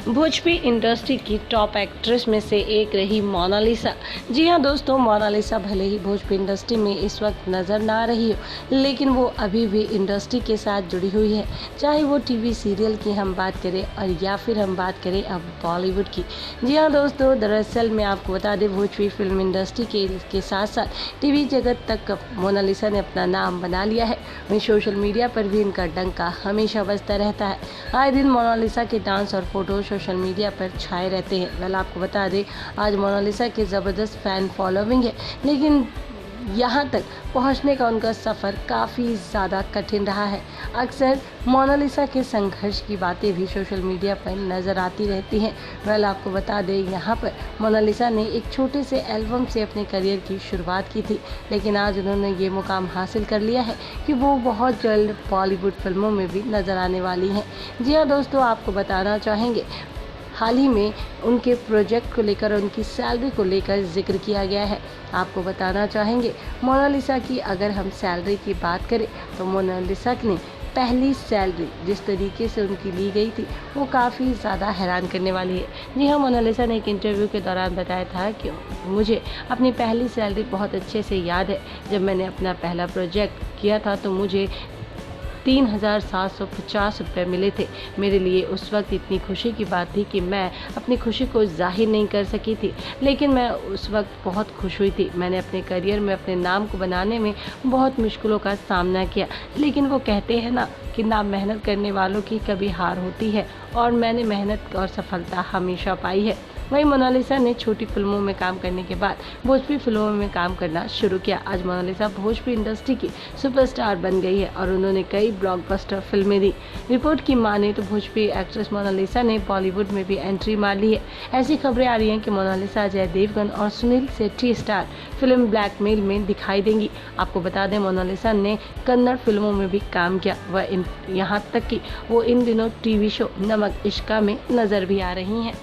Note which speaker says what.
Speaker 1: Bhojpuri industry की top actress में से एक रही मोनालिसा। जी हाँ दोस्तों, मोनालिसा भले ही भोजपुरी इंडस्ट्री में इस वक्त नज़र ना आ रही हो, लेकिन वो अभी भी इंडस्ट्री के साथ जुड़ी हुई है। चाहे वो टीवी सीरियल की हम बात करें और या फिर हम बात करें अब बॉलीवुड की। जी हाँ दोस्तों, दरअसल मैं आपको बता दें, भोजपुरी फिल्म इंडस्ट्री के साथ साथ टीवी जगत तक मोनालिसा ने अपना नाम बना लिया है। वहीं सोशल मीडिया पर भी इनका डंका हमेशा बजता रहता है। आए दिन मोनालिसा के डांस और फोटो सोशल मीडिया पर छाए रहते हैं। वेल, आपको बता दें, आज मोनालिसा की ज़बरदस्त फ़ैन फॉलोइंग है, लेकिन यहाँ तक पहुँचने का उनका सफ़र काफ़ी ज़्यादा कठिन रहा है। अक्सर मोनालिसा के संघर्ष की बातें भी सोशल मीडिया पर नज़र आती रहती हैं। वेल, आपको बता दें, यहाँ पर मोनालिसा ने एक छोटे से एल्बम से अपने करियर की शुरुआत की थी, लेकिन आज उन्होंने ये मुकाम हासिल कर लिया है कि वो बहुत जल्द बॉलीवुड फिल्मों में भी नज़र आने वाली हैं। जी हाँ दोस्तों, आपको बताना चाहेंगे, हाल ही में उनके प्रोजेक्ट को लेकर, उनकी सैलरी को लेकर जिक्र किया गया है। आपको बताना चाहेंगे, मोनालिसा की अगर हम सैलरी की बात करें तो मोनालिसा ने पहली सैलरी जिस तरीके से उनकी ली गई थी वो काफ़ी ज़्यादा हैरान करने वाली है। जी हाँ, मोनालिसा ने एक इंटरव्यू के दौरान बताया था कि मुझे अपनी पहली सैलरी बहुत अच्छे से याद है। जब मैंने अपना पहला प्रोजेक्ट किया था तो मुझे 3,750 रुपये मिले थे। मेरे लिए उस वक्त इतनी खुशी की बात थी कि मैं अपनी खुशी को जाहिर नहीं कर सकी थी, लेकिन मैं उस वक्त बहुत खुश हुई थी। मैंने अपने करियर में अपने नाम को बनाने में बहुत मुश्किलों का सामना किया, लेकिन वो कहते हैं ना कि ना मेहनत करने वालों की कभी हार होती है, और मैंने मेहनत और सफलता हमेशा पाई है। वहीं मोनालिसा ने छोटी फिल्मों में काम करने के बाद भोजपुरी फिल्मों में काम करना शुरू किया। आज मोनालिसा भोजपुरी इंडस्ट्री की सुपरस्टार बन गई है और उन्होंने कई ब्लॉकबस्टर फिल्में दी। रिपोर्ट की माने तो भोजपुरी एक्ट्रेस मोनालिसा ने बॉलीवुड में भी एंट्री मार ली है। ऐसी खबरें आ रही हैं कि मोनालिसा अजय देवगन और Sunil Shetty star film blackmail में दिखाई देंगी। आपको बता दें, मोनालिसा ने कन्नड़ फिल्मों में भी काम किया। वह यहाँ तक कि वो इन दिनों टीवी शो नमक इश्का में नजर भी आ रही हैं।